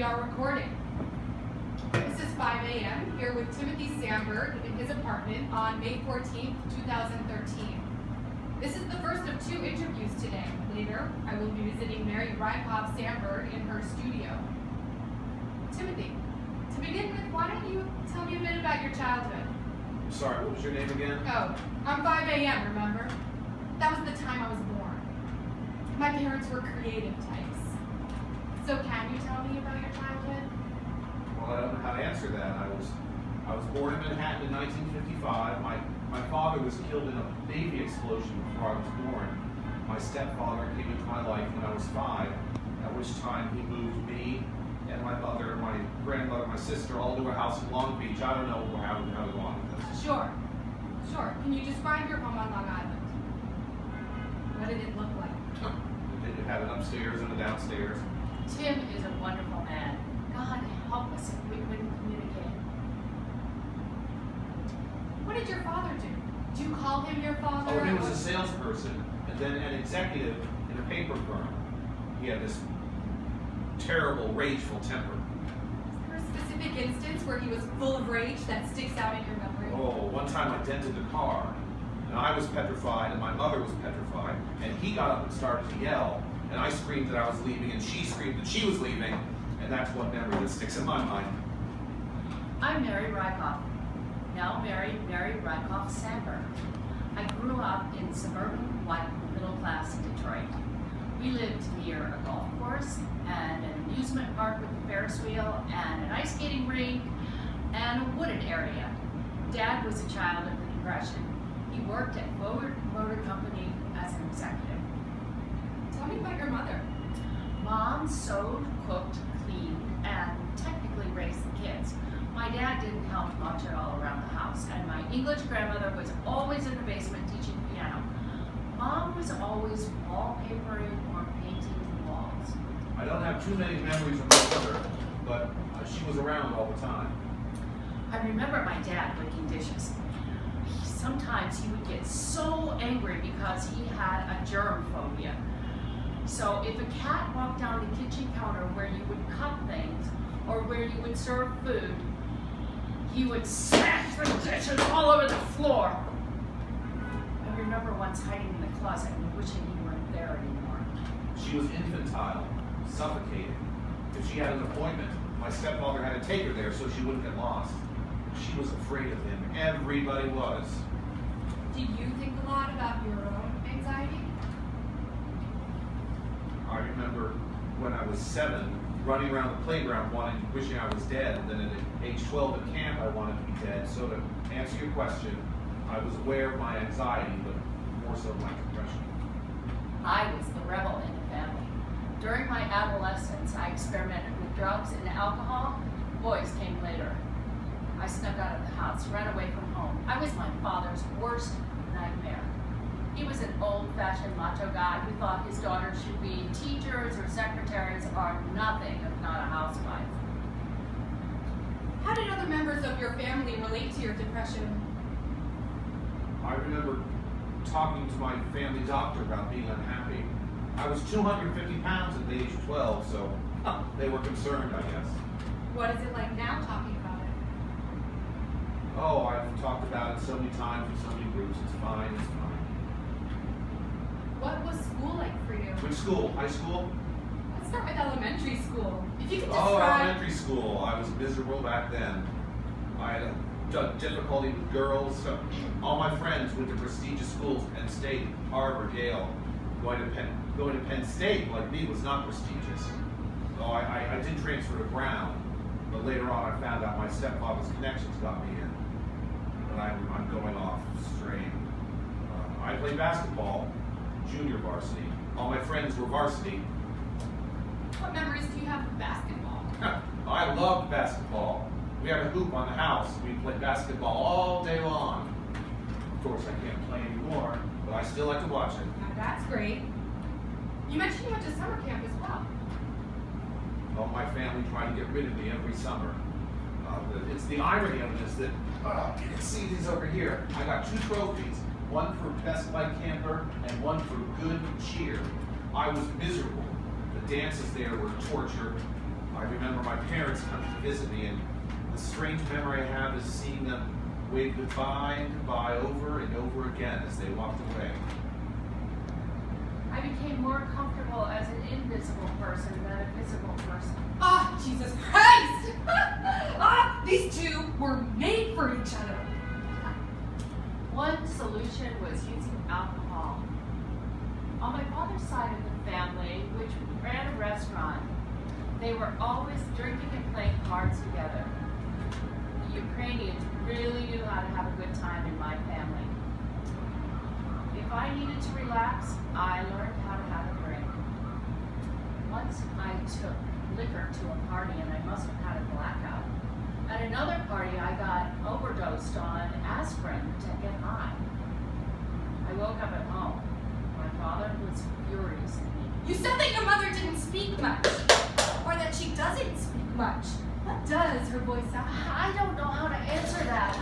are recording. This is 5 a.m. here with Timothy Sandberg in his apartment on May 14th, 2013. This is the first of 2 interviews today. Later, I will be visiting Mary Rykhoff Sandberg in her studio. Timothy, to begin with, why don't you tell me a bit about your childhood? I'm sorry, what was your name again? Oh, I'm 5 a.m., remember? That was the time I was born. My parents were creative types. So can you tell me about your childhood? Well, I don't know how to answer that. I was born in Manhattan in 1955. My father was killed in a Navy explosion before I was born. My stepfather came into my life when I was 5, at which time he moved me and my mother, my grandmother, my sister, all to a house in Long Beach. I don't know how to go on with this. Sure. Can you describe your home on Long Island? What did it look like? Did it have an upstairs and a downstairs? Tim is a wonderful man. God help us if we couldn't communicate. What did your father do? Do you call him your father? Oh, he was a salesperson and then an executive in a paper firm. He had this terrible, rageful temper. Is there a specific instance where he was full of rage that sticks out in your memory? Oh, one time I dented the car, and I was petrified, and my mother was petrified, and he got up and started to yell, and I screamed that I was leaving, and she screamed that she was leaving, and that's one memory that sticks in my mind. I'm Mary Rykhoff, now married Mary Rykhoff Sandberg. I grew up in suburban white middle class in Detroit. We lived near a golf course and an amusement park with a Ferris wheel and an ice skating rink and a wooded area. Dad was a child of the Depression. He worked at Ford Motor Company as an executive. Tell me about your mother. Mom sewed, cooked, cleaned, and technically raised the kids. My dad didn't help much at all around the house, and my English grandmother was always in the basement teaching piano. Mom was always wallpapering or painting the walls. I don't have too many memories of my mother, but she was around all the time. I remember my dad waking dishes. Sometimes he would get so angry because he had a germ phobia. So if a cat walked down the kitchen counter where you would cut things or where you would serve food, he would smash the dishes all over the floor. I remember once hiding in the closet and wishing he weren't there anymore. She was infantile, suffocating. If she had an appointment, my stepfather had to take her there so she wouldn't get lost. She was afraid of him. Everybody was. Do you think a lot about your own anxiety? I remember when I was 7, running around the playground wishing I was dead, and then at age 12 at camp I wanted to be dead. So to answer your question, I was aware of my anxiety, but more so my depression. I was the rebel in the family. During my adolescence, I experimented with drugs and alcohol. Boys came later. I snuck out of the house, ran away from home. I was my father's worst nightmare. He was an old-fashioned macho guy who thought his daughters should be teachers or secretaries or nothing if not a housewife. How did other members of your family relate to your depression? I remember talking to my family doctor about being unhappy. I was 250 pounds at the age of 12, so they were concerned, I guess. What is it like now talking about it? Oh, I've talked about it so many times in so many groups. It's fine, it's fine. What was school like for you? Which school? High school? Let's start with elementary school. If you could Oh, describe... elementary school. I was miserable back then. I had a difficulty with girls. So all my friends went to prestigious schools, Penn State, Harvard, Yale. Going to Penn State, like me, was not prestigious. So I did transfer to Brown, but later on I found out my stepfather's connections got me in. But I'm going off straight. I played basketball, junior varsity. All my friends were varsity. What memories do you have of basketball? I loved basketball. We had a hoop on the house. We played basketball all day long. Of course, I can't play anymore, but I still like to watch it. Now that's great. You mentioned you went to summer camp as well. Well, my family tried to get rid of me every summer. It's the irony of it is that, you can see these over here. I got 2 trophies, one for best bike camper and one for good cheer. I was miserable. The dances there were torture. I remember my parents coming to visit me, and the strange memory I have is seeing them wave goodbye and goodbye over and over again as they walked away. I became more comfortable as an invisible person than a visible person. Ah, Jesus Christ! Ah, these two were made for each other. One solution was using alcohol. On my father's side of the family, which ran a restaurant, they were always drinking and playing cards together. The Ukrainians really knew how to have a good time in my family. If I needed to relax, I learned how to have a drink. Once I took liquor to a party and I must have had a blackout. At another party, I got overdosed on aspirin to get high. I woke up at home. My father was furious at me. You said that your mother didn't speak much, or that she doesn't speak much. What does her voice sound like? I don't know how to answer that.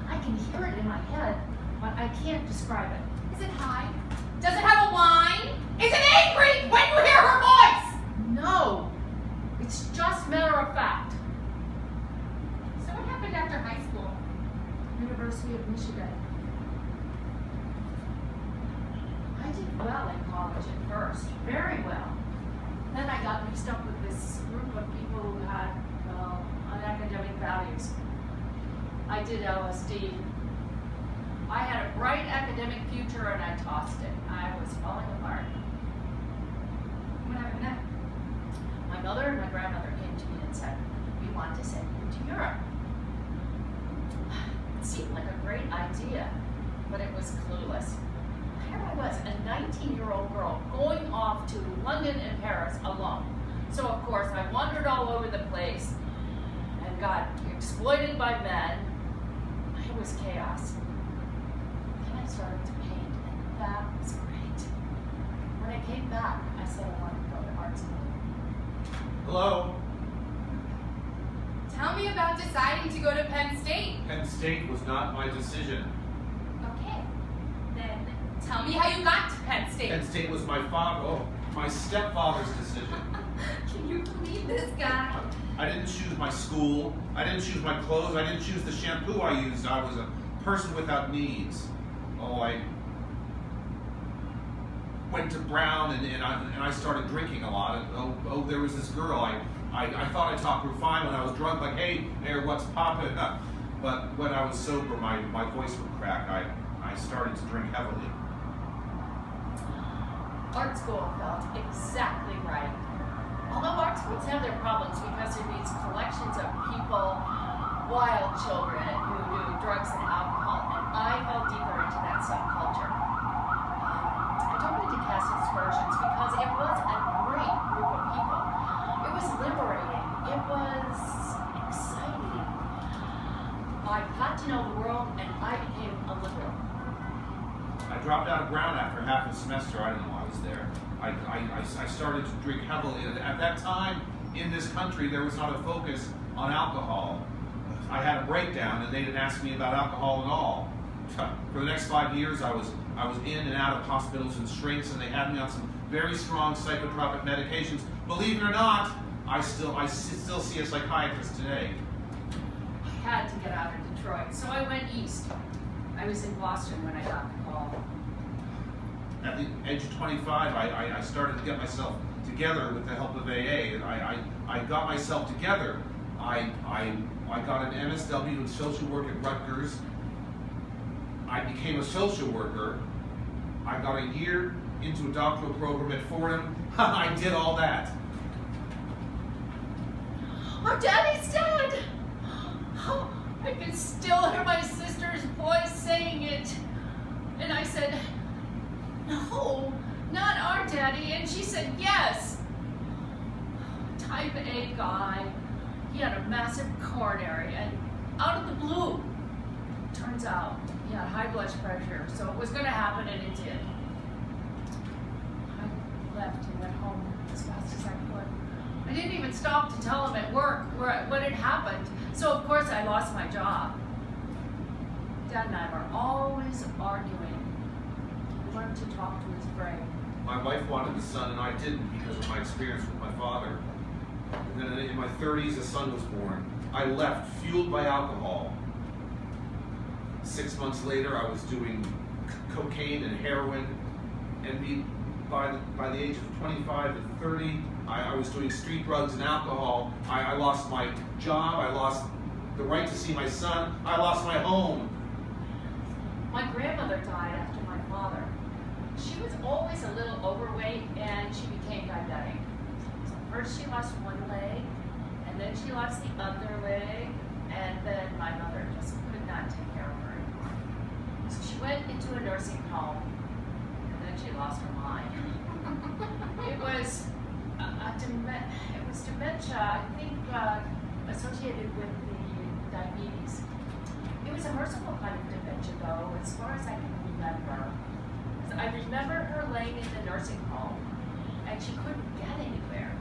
I can hear it in my head, but I can't describe it. Is it high? Does it have a whine? Is it angry when you hear her voice? No, it's just matter of fact. So what happened after high school? University of Michigan. I did well in college at first, very well. Then I got mixed up with this group of people who had unacademic values. I did LSD. I had a bright academic future and I tossed it. I was falling apart. What happened then? My mother and my grandmother came to me and said, "We want to send you to Europe." It seemed like a great idea, but it was clueless. Here I was, a 19-year-old girl, going off to London and Paris alone. So of course I wandered all over the place and got exploited by men. It was chaos. Then I started to paint, and that was great. When I came back, I said I wanted to go to art school. Hello? Tell me about deciding to go to Penn State. Penn State was not my decision. Okay, then tell me how you got to Penn State. Penn State was my stepfather's decision. Can you believe this guy? I didn't choose my school. I didn't choose my clothes. I didn't choose the shampoo I used. I was a person without needs. Oh, I went to Brown and I started drinking a lot. Oh, there was this girl. I thought I talked her fine when I was drunk, like, "Hey, Mayor, what's poppin'?" But when I was sober, my voice would crack. I started to drink heavily. Art school felt exactly right. Although art schools have their problems because they're these collections of people, wild children who do drugs and alcohol, and I fell deeper into that subculture. I don't mean to cast aspersions because it was a great group of people. It was liberating. It was exciting. I got to know the world and I became a liberal. I dropped out of Brown after half a semester. I didn't know I was there. I started to drink heavily. At that time, in this country, there was not a focus on alcohol. I had a breakdown, and they didn't ask me about alcohol at all. For the next 5 years, I was in and out of hospitals and shrinks, and they had me on some very strong psychotropic medications. Believe it or not, I still see a psychiatrist today. I had to get out of Detroit, so I went east. I was in Boston when I got the call. At the age of 25, I started to get myself together with the help of AA. I got myself together. I got an MSW in social work at Rutgers. I became a social worker. I got a year into a doctoral program at Fordham. I did all that. Our daddy's dead! Oh, I can still hear my sister's voice saying it. And I said, "No, not our daddy." And she said, "Yes." Type A guy. He had a massive coronary, and out of the blue, turns out he had high blood pressure, so it was going to happen, and it did. I left and went home as fast as I could. I didn't even stop to tell him at work what had happened, so of course I lost my job. Dad and I were always arguing. We learned to talk to his brain. My wife wanted a son, and I didn't because of my experience with my father. And then in my 30s, a son was born. I left, fueled by alcohol. 6 months later, I was doing cocaine and heroin. And by the age of 25 to 30, I was doing street drugs and alcohol. I lost my job. I lost the right to see my son. I lost my home. My grandmother died after my father. She was always a little overweight and she became diabetic. So first she lost one leg, and then she lost the other leg, and then my mother just could not take care of her anymore. So she went into a nursing home, and then she lost her mind. It was dementia, I think, associated with the diabetes. It was a merciful kind of dementia, though, as far as I can remember. I remember her laying in the nursing home, and she couldn't get anywhere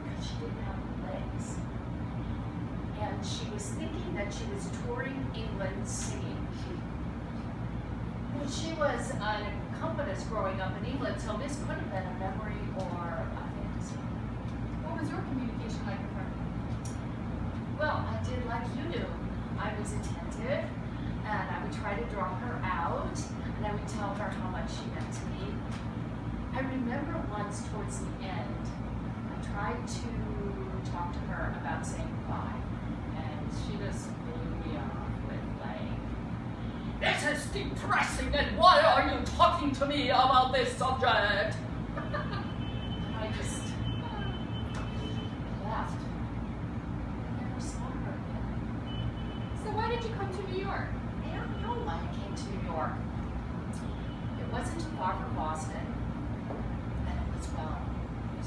because she didn't have legs. And she was thinking that she was touring England singing. She was an accompanist growing up in England, so this could have been a memory or a fantasy. What was your communication like with her? Well, I did like you do. I was attentive, and I would try to draw her out, and I would tell her how much she meant to me. I remember once towards the end, I tried to talk to her about saying goodbye, and she just blew me off with like, "This is depressing, and why are you talking to me about this subject?" And I just left. I never saw her again. So why did you come to New York? I don't know why I came to New York. It wasn't too far from Boston, and it was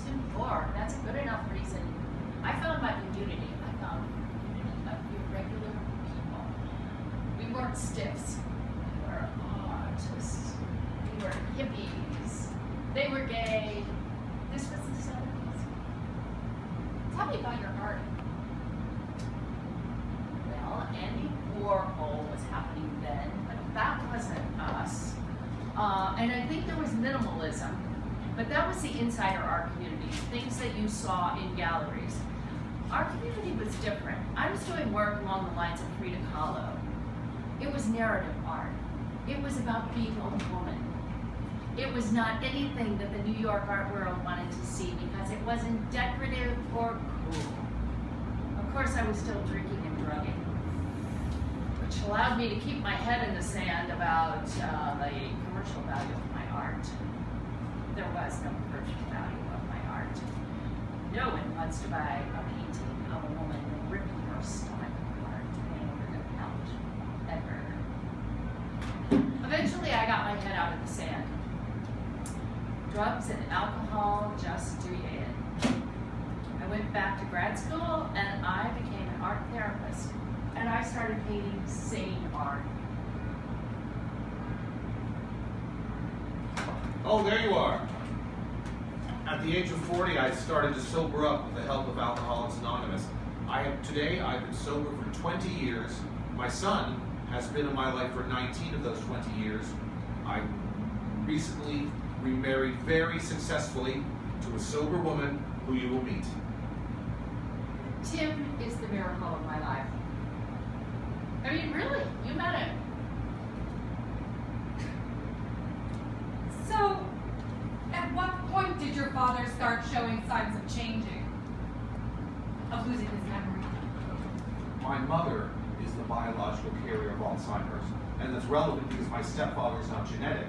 in New York. That's a good enough reason. I found my community. I found a community of irregular people. We weren't stiffs. We were artists. We were hippies. They were gay. This was the 70s. Tell me about your art. Well, Andy Warhol was happening then, but that wasn't us. And I think there was minimalism, but that was the insider art community, things that you saw in galleries. Our community was different. I was doing work along the lines of Frida Kahlo. It was narrative art. It was about being a woman. It was not anything that the New York art world wanted to see because it wasn't decorative or cool. Of course, I was still drinking and drugging, which allowed me to keep my head in the sand about the commercial value of my art. There was no commercial value of my art. No one wants to buy a painting of a woman ripping her stomach apart over the couch. Ever. Eventually, I got my head out of the sand. Drugs and alcohol just do you in. I went back to grad school and I became an art therapist. And I started painting sane art. Oh, there you are. At the age of 40, I started to sober up with the help of Alcoholics Anonymous. Today, I've been sober for 20 years. My son has been in my life for 19 of those 20 years. I recently remarried very successfully to a sober woman who you will meet. Tim is the miracle of my life. I mean, really, you met him. So, at what point did your father start showing signs of changing? Of losing his memory? My mother is the biological carrier of Alzheimer's, and that's relevant because my stepfather is not genetic,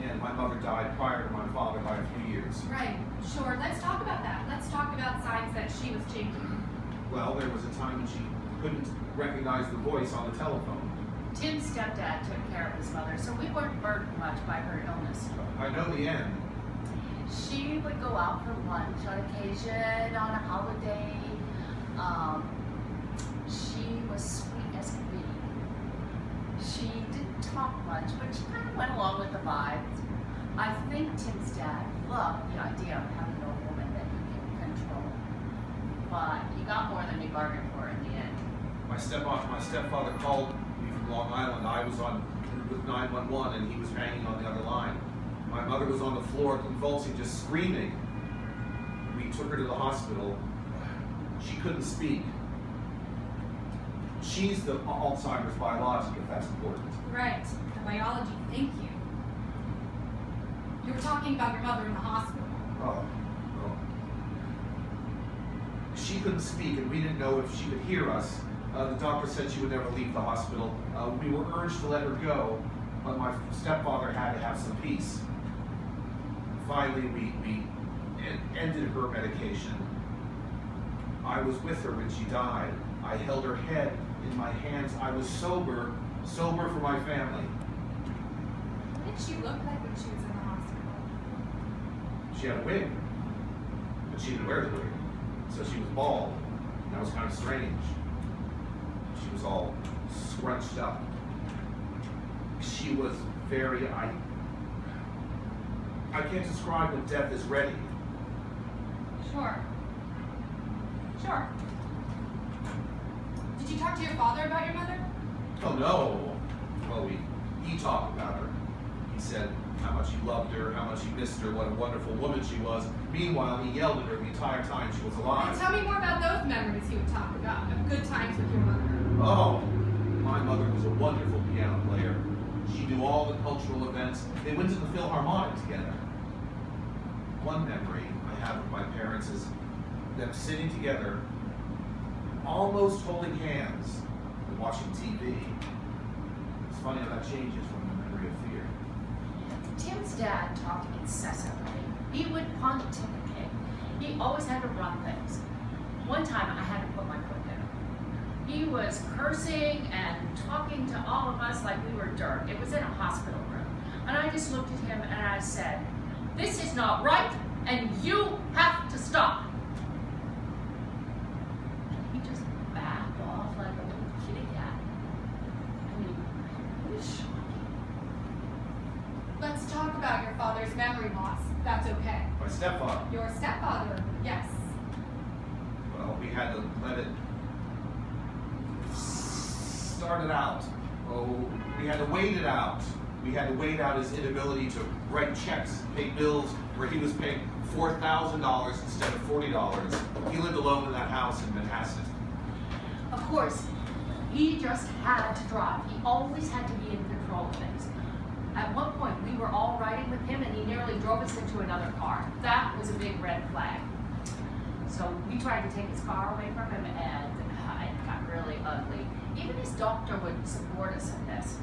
and my mother died prior to my father by a few years. Right, sure. Let's talk about that. Let's talk about signs that she was changing. Well, there was a time when she couldn't recognize the voice on the telephone. Tim's stepdad took care of his mother, so we weren't burdened much by her illness. I know the end. She would go out for lunch on occasion, on a holiday. She was sweet as could be. She didn't talk much, but she kind of went along with the vibes. I think Tim's dad loved the idea of having a woman that he can control. But he got more than he bargained for in the end. My stepfather called me from Long Island. I was on with 911 and he was hanging on the other line. My mother was on the floor convulsing, just screaming. we took her to the hospital, she couldn't speak. She's the Alzheimer's biologic, if that's important. Right, the biology, thank you. You were talking about your mother in the hospital. Oh, well. She couldn't speak, and we didn't know if she could hear us. The doctor said she would never leave the hospital. We were urged to let her go, but my stepfather had to have some peace. Finally, we ended her medication. I was with her when she died. I held her head in my hands. I was sober for my family. What did she look like when she was in the hospital? She had a wig, but she didn't wear the wig, so she was bald. And that was kind of strange. She was all scrunched up. She was very, I can't describe when death is ready. Sure. Sure. Did you talk to your father about your mother? Oh no. Well, he talked about her. He said how much he loved her, how much he missed her, what a wonderful woman she was. Meanwhile, he yelled at her the entire time she was alive. Tell me more about those memories he would talk about, of good times with your mother. Oh, my mother was a wonderful piano player. She knew all the cultural events. They went to the Philharmonic together. One memory I have of my parents is them sitting together, almost holding hands, and watching TV. It's funny how that changes from the memory of fear. Tim's dad talked incessantly. He would pontificate. He always had to run things. One time I had to put my foot down. He was cursing and talking to all of us like we were dirt. It was in a hospital room. And I just looked at him and I said, "This is not right, and you have to stop." And he just backed off like a little kitty cat. I mean, it was shocking. Let's talk about your father's memory loss. That's okay. My stepfather, Your stepfather, yes. well, we had to let it start it out. Oh, we had to wait it out. We had to wait out his inability to write checks, pay bills, where he was paying $4,000 instead of $40. He lived alone in that house in Manhasset. Of course, he just had to drive. He always had to be in control of things. At one point, we were all riding with him and he nearly drove us into another car. That was a big red flag. So we tried to take his car away from him and it got really ugly. Even his doctor wouldn't support us in this.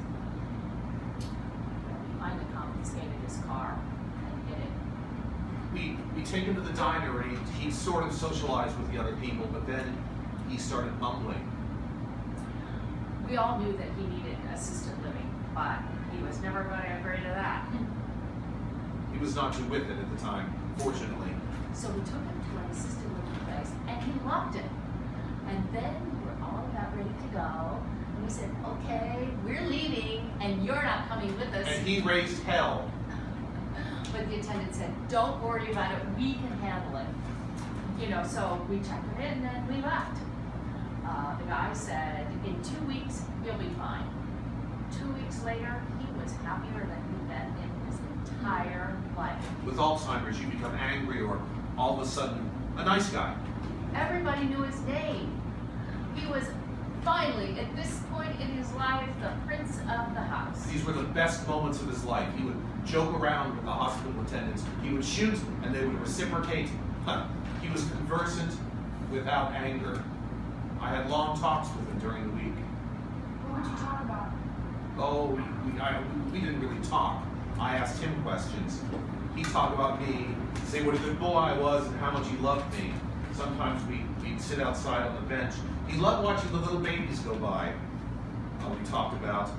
We finally confiscated his car and hid it. We take him to the diner and he sort of socialized with the other people, but then he started mumbling. We all knew that he needed assisted living, but he was never going to agree to that. He was not too with it at the time, fortunately. So we took him to an assisted living place, and he loved it. And then we were all about ready to go, and we said, "Okay, we're leaving, and you're not coming with us." And he raised hell. But the attendant said, "Don't worry about it. We can handle it." You know, so we checked him in, and we left. The guy said, "In 2 weeks, you'll be fine." 2 weeks later, he was happier than he'd been in his entire life. With Alzheimer's, you become angry or all of a sudden a nice guy. Everybody knew his name. He was finally, at this point in his life, the prince of the house. These were the best moments of his life. He would joke around with the hospital attendants. He would shoot and they would reciprocate. He was conversant without anger. I had long talks with him during the week. What would you talk about? Oh, we didn't really talk. I asked him questions. He talked about me, say what a good boy I was and how much he loved me. Sometimes we'd sit outside on the bench. He loved watching the little babies go by. We talked about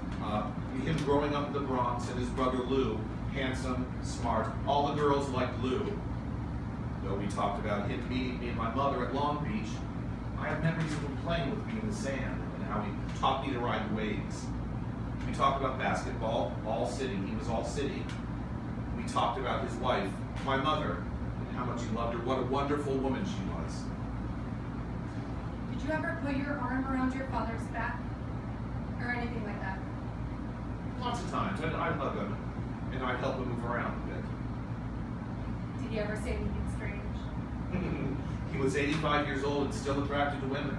him growing up in the Bronx and his brother Lou, handsome, smart. All the girls liked Lou. Though we talked about him meeting me and my mother at Long Beach. I have memories of him playing with me in the sand and how he taught me to ride the waves. We talked about basketball, all city. He was all city. We talked about his wife, my mother, and how much he loved her. What a wonderful woman she was. Did you ever put your arm around your father's back? Or anything like that? Lots of times. I'd hug him, and I'd help him move around a bit. Did he ever say anything strange? He was 85 years old and still attracted to women.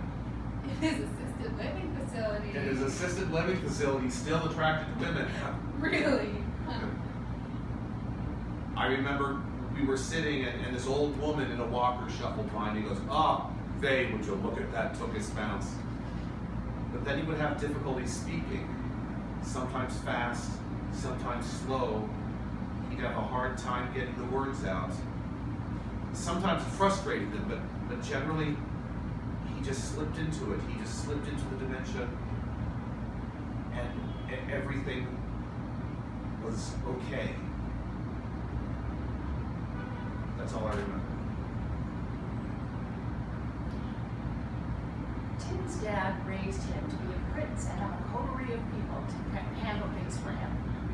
In his assisted living facility. In his assisted living facility, still attracted to women. Really? I remember we were sitting and this old woman in a walker shuffled by and he goes, Faye, would you look at that took his bounce. But then he would have difficulty speaking, sometimes fast, sometimes slow. He'd have a hard time getting the words out. Sometimes it frustrated him, but generally he just slipped into it. He just slipped into the dementia and everything was okay. That's all I remember. Tim's dad raised him to be a prince and have a coterie of people to handle things for him.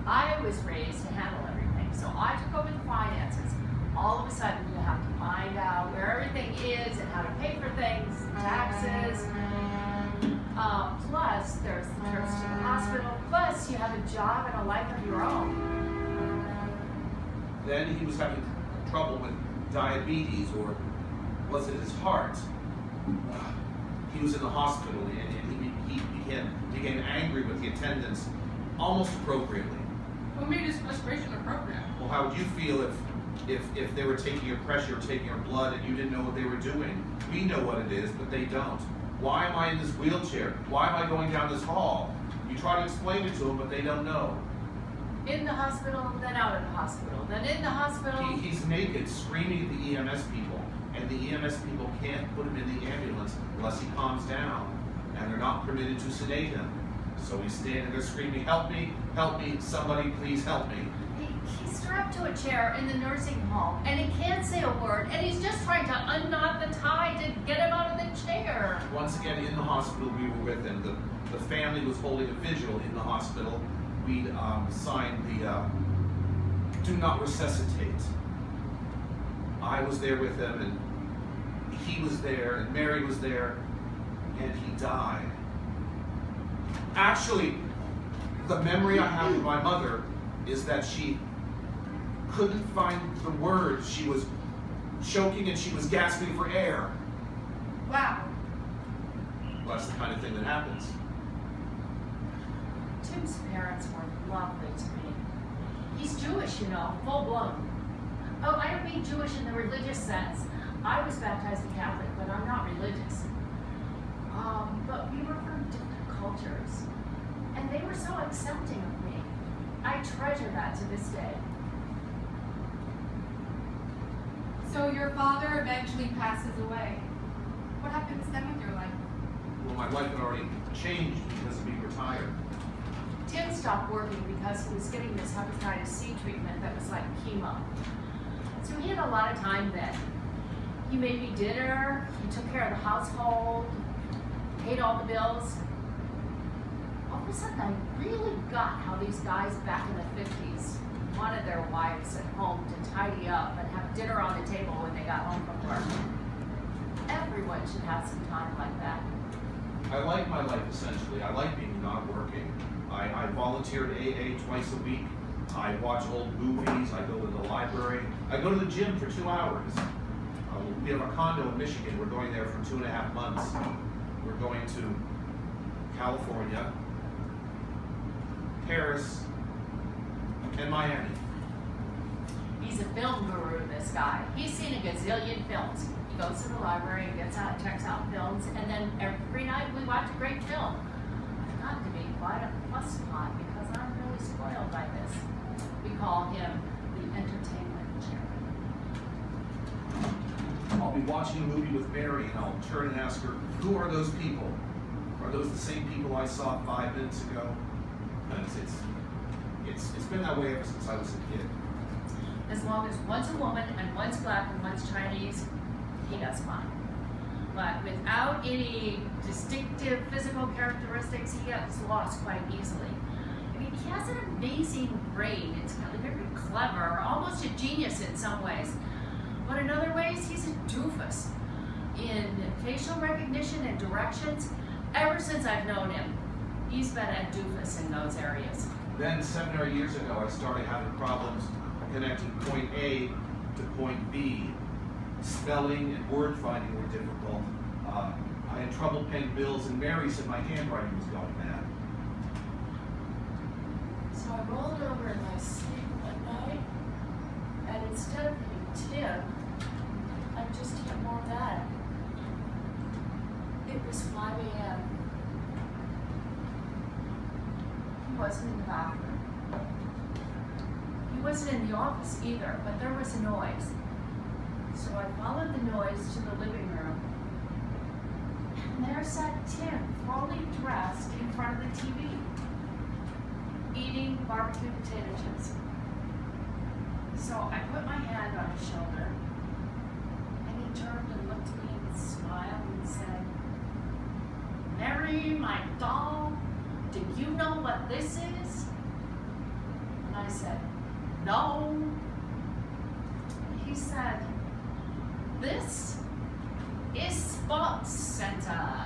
I was raised to handle everything, so I took over the finances. All of a sudden, you have to find out where everything is and how to pay for things, taxes. Plus, there's the trips to the hospital. Plus, you have a job and a life of your own. Then he was having trouble with diabetes, or was it his heart? He was in the hospital and he became angry with the attendants, almost appropriately. What made his frustration appropriate? Well, how would you feel if they were taking your pressure or taking your blood and you didn't know what they were doing? We know what it is, but they don't. Why am I in this wheelchair? Why am I going down this hall? You try to explain it to them, but they don't know. In the hospital, then out of the hospital, then in the hospital. He's naked, screaming at the EMS people, and the EMS people can't put him in the ambulance unless he calms down, and they're not permitted to sedate him. So he's standing there screaming, help me, somebody please help me. He's strapped to a chair in the nursing home, and he can't say a word, and he's just trying to unknot the tie to get him out of the chair. Once again, in the hospital, we were with him. The family was holding a vigil in the hospital. We'd signed the do not resuscitate. I was there with him, and he was there, and Mary was there, and he died. Actually, the memory I have of my mother is that she couldn't find the words. She was choking and she was gasping for air. Wow. Well, that's the kind of thing that happens. Tim's parents were lovely to me. He's Jewish, you know, full blown. Oh, I don't mean Jewish in the religious sense. I was baptized a Catholic, but I'm not religious. But we were from different cultures, and they were so accepting of me. I treasure that to this day. So your father eventually passes away. What happens then with your life? Well, my life had already changed because we retired. Tim stopped working because he was getting this hepatitis C treatment that was like chemo. So he had a lot of time then. He made me dinner, he took care of the household, paid all the bills. All of a sudden, I really got how these guys back in the 50s wanted their wives at home to tidy up and have dinner on the table when they got home from work. Everyone should have some time like that. I like my life essentially. I like being not working. I volunteer at AA twice a week. I watch old movies. I go to the library. I go to the gym for 2 hours. We have a condo in Michigan. We're going there for 2.5 months. We're going to California, Paris, and Miami. He's a film guru, this guy. He's seen a gazillion films. He goes to the library and gets out, checks out films, and then every night we watch a great film. I've got to be quite a fuss pot because I'm really spoiled by this. We call him the entertainment chairman. I'll be watching a movie with Mary and I'll turn and ask her, who are those people? Are those the same people I saw 5 minutes ago? And it's been that way ever since I was a kid. As long as one's a woman and one's black and one's Chinese, he does fine. But without any distinctive physical characteristics, he gets lost quite easily. I mean, he has an amazing brain. It's kind of very clever, almost a genius in some ways. But in other ways, he's a doofus. In facial recognition and directions, ever since I've known him, he's been a doofus in those areas. Then 7 or 8 years ago, I started having problems connecting point A to point B. spelling and word finding were difficult. I had trouble paying bills, and Mary said my handwriting was going mad. So I rolled over in my sleep one night, and instead of hitting Tim, I just hit more mad. It was 5 a.m. He wasn't in the bathroom. He wasn't in the office either, but there was a noise. So I followed the noise to the living room, and there sat Tim, fully dressed in front of the TV, eating barbecue potato chips. So I put my hand on his shoulder, and he turned and looked at me and smiled and said, "Mary, my doll, do you know what this is?" And I said, "No." He said, "This is Sports Center."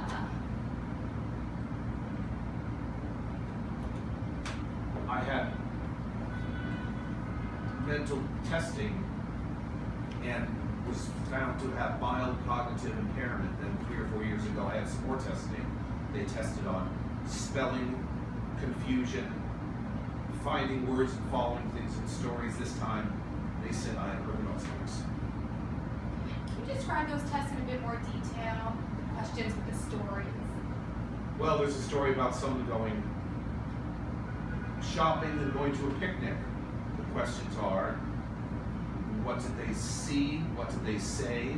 I had mental testing and was found to have mild cognitive impairment. Then 3 or 4 years ago, I had some more testing. They tested on spelling, confusion, finding words and following things in stories. This time, they said I had urban Alzheimer's. Can you describe those tests in a bit more detail? Questions with the stories. Well, there's a story about someone going shopping and going to a picnic. The questions are, what did they see? What did they say?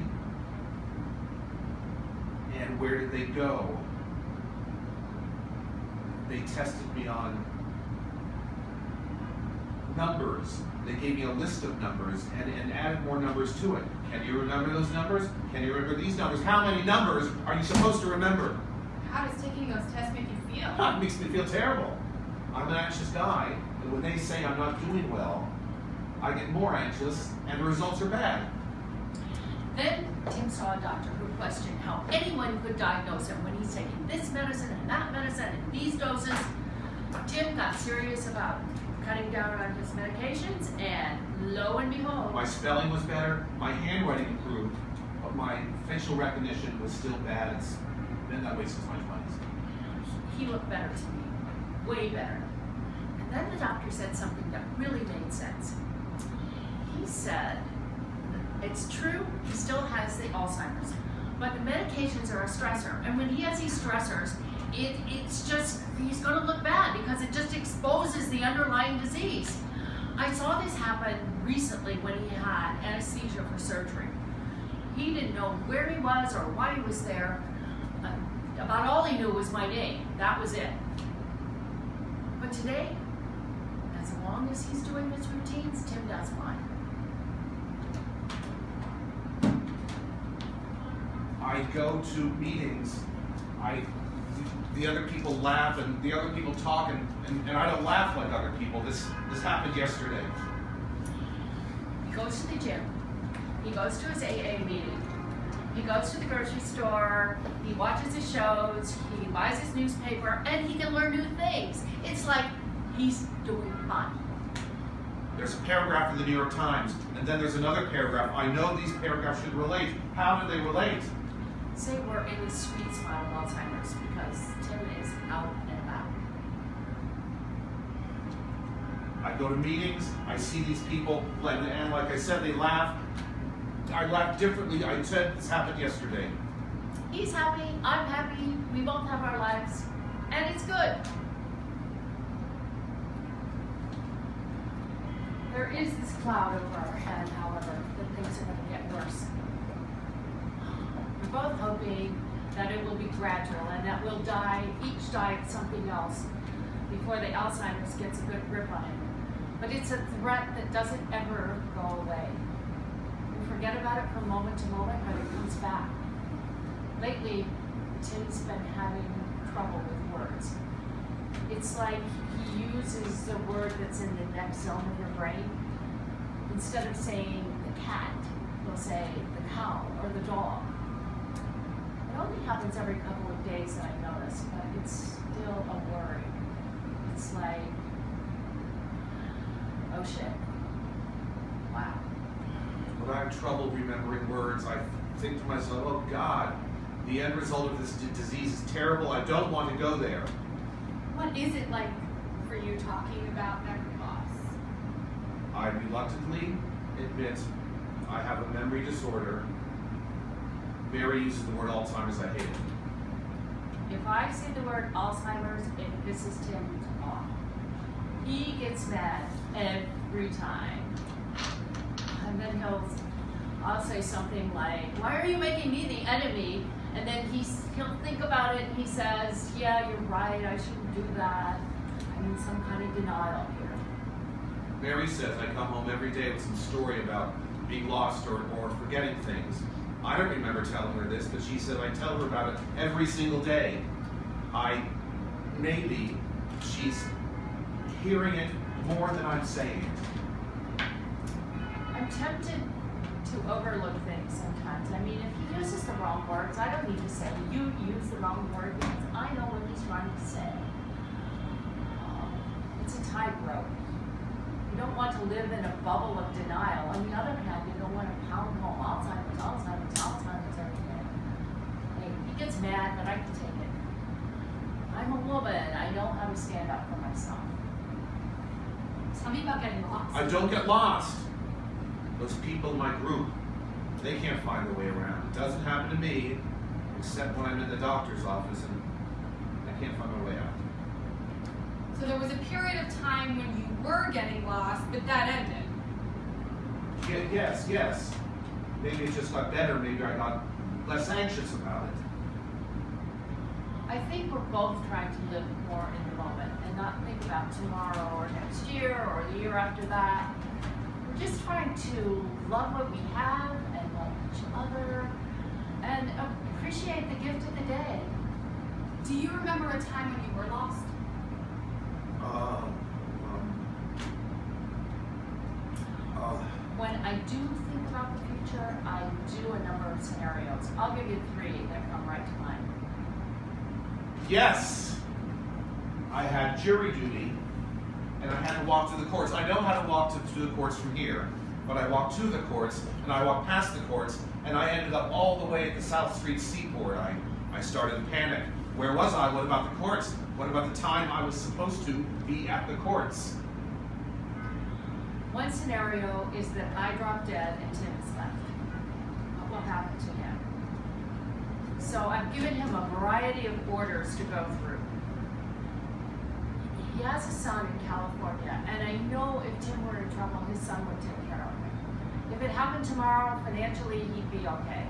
And where did they go? They tested me on numbers. They gave me a list of numbers and added more numbers to it. Can you remember those numbers? Can you remember these numbers? How many numbers are you supposed to remember? How does taking those tests make you feel? It makes me feel terrible. I'm an anxious guy, and when they say I'm not doing well, I get more anxious, and the results are bad. Then Tim saw a doctor who questioned how anyone could diagnose him when he's taking this medicine and that medicine and these doses. Tim got serious about cutting down on his medications, and lo and behold, My spelling was better, my handwriting improved, but my facial recognition was still bad. It's been that way since my 20s. he looked better to me, way better. And then the doctor said something that really made sense. He said, it's true, he still has the Alzheimer's, but the medications are a stressor. And when he has these stressors, it's just, he's going to look bad because it just exposes the underlying disease. I saw this happen recently when he had anesthesia for surgery. He didn't know where he was or why he was there. About all he knew was my name. That was it. But today, as long as he's doing his routines, Tim does fine. I go to meetings, the other people laugh and the other people talk, and I don't laugh like other people. This happened yesterday. He goes to the gym. He goes to his AA meeting. He goes to the grocery store. He watches his shows. He buys his newspaper, and he can learn new things. It's like he's doing fine. There's a paragraph in the New York Times, and then there's another paragraph. I know these paragraphs should relate. How do they relate? Say we're in the sweet spot of Alzheimer's because Tim is out and about. I go to meetings, I see these people, and like I said, they laugh. I laugh differently. I said this happened yesterday. He's happy, I'm happy, we both have our lives, and it's good. There is this cloud over our head, however, that things are going to get worse. We're both hoping that it will be gradual and that we'll each die at something else before the Alzheimer's gets a good grip on him. But it's a threat that doesn't ever go away. We forget about it from moment to moment, but it comes back. Lately, Tim's been having trouble with words. It's like he uses the word that's in the next zone of your brain. Instead of saying the cat, he'll say the cow or the dog. It only happens every couple of days that I notice, but it's still a worry. It's like, oh shit. Wow. But I have trouble remembering words. I think to myself, oh God, the end result of this disease is terrible. I don't want to go there. What is it like for you talking about memory loss? I reluctantly admit I have a memory disorder. Mary uses the word Alzheimer's, I hate it. If I say the word Alzheimer's, it pisses Tim off. He gets mad every time. And then I'll say something like, why are you making me the enemy? And then he'll think about it and he says, yeah, you're right, I shouldn't do that. I'm in some kind of denial here. Mary says I come home every day with some story about being lost or forgetting things. I don't remember telling her this, but she said I tell her about it every single day. Maybe she's hearing it more than I'm saying it. I'm tempted to overlook things sometimes. I mean, if he uses the wrong words, I don't need to say, you use the wrong word, because I know what he's trying to say. It's a tightrope. You don't want to live in a bubble of denial. On the other hand, you don't want to pound home Alzheimer's every day. Hey, he gets mad, but I can take it. I'm a woman. I know how to stand up for myself. Tell me about getting lost. I don't get lost. Those people in my group, they can't find their way around. It doesn't happen to me, except when I'm in the doctor's office and I can't find my way out. So there was a period of time when you were getting lost, but that ended. Yes. Maybe it just got better. Maybe I got less anxious about it. I think we're both trying to live more in the moment and not think about tomorrow or next year or the year after that. We're just trying to love what we have and love each other and appreciate the gift of the day. Do you remember a time when you were lost? When I do think about the future, I do a number of scenarios. I'll give you 3 that come right to mind. Yes. I had jury duty, and I had to walk to the courts. I know how to walk to the courts from here, but I walked to the courts, and I walked past the courts, and I ended up all the way at the South Street Seaport. I started to panic. Where was I? What about the courts? What about the time I was supposed to be at the courts? One scenario is that I drop dead and Tim is left. What will happen to him? So I've given him a variety of orders to go through. He has a son in California, and I know if Tim were in trouble, his son would take care of him. If it happened tomorrow, financially, he'd be okay.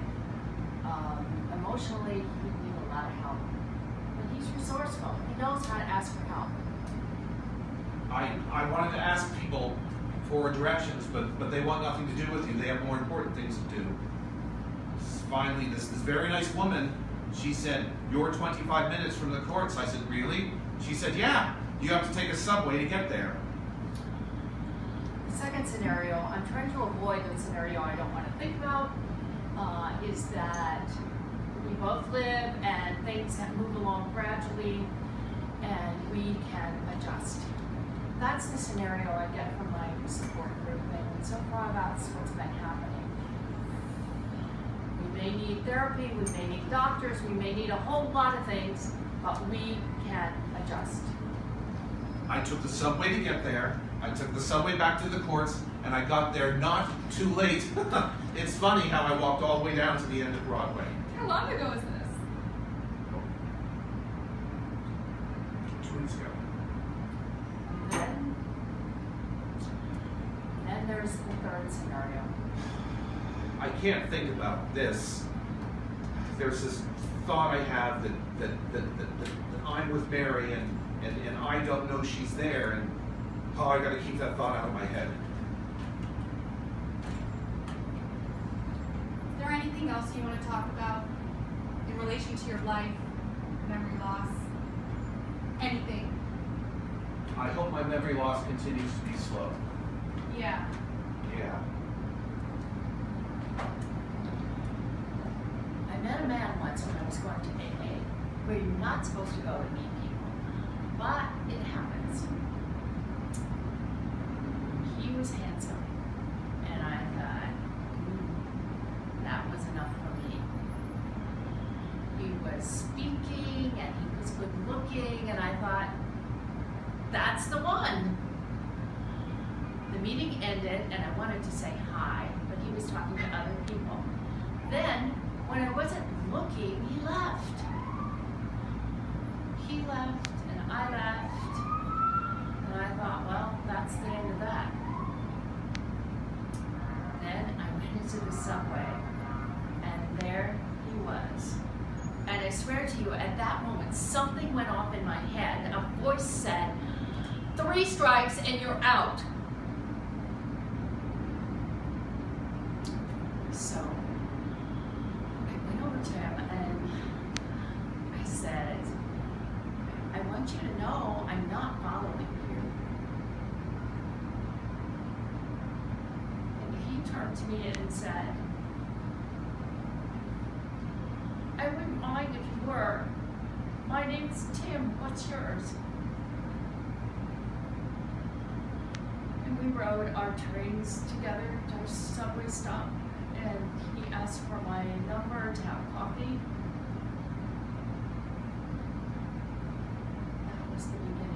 Emotionally, he'd need a lot of help. But he's resourceful. He knows how to ask for help. I wanted to ask people for directions, but they want nothing to do with you. They have more important things to do. Finally, this very nice woman, she said, you're 25 minutes from the courts. I said, really? She said, yeah, you have to take a subway to get there. The second scenario, I'm trying to avoid the scenario I don't want to think about, is that we both live and things have moved along gradually and we can adjust. That's the scenario I get from my support group, and so far that's what's been happening. We may need therapy, we may need doctors, we may need a whole lot of things, but we can adjust. I took the subway to get there. I took the subway back to the courts, and I got there not too late. It's funny how I walked all the way down to the end of Broadway. How long ago was this? 2 weeks ago. Then there's the third scenario. I can't think about this. There's this thought I have that I'm with Mary and I don't know she's there, and I got to keep that thought out of my head. Is there anything else you want to talk about in relation to your life, memory loss, anything? I hope my memory loss continues to be slow. Yeah. Yeah. I met a man once when I was going to AA, where you're not supposed to go to meet people, but it happens. He was handsome, and I thought, then the meeting ended and I wanted to say hi, but he was talking to other people. Then, when I wasn't looking, he left. He left and I left. And I thought, well, that's the end of that. Then I went into the subway and there he was. And I swear to you, at that moment, something went off in my head. A voice said, 3 strikes and you're out. So I went over to him and I said, I want you to know I'm not following you. And he turned to me and said, I wouldn't mind if you were. My name's Tim, what's yours? And we rode our trains together to our subway stop, and he asked for my number to have coffee. That was the beginning.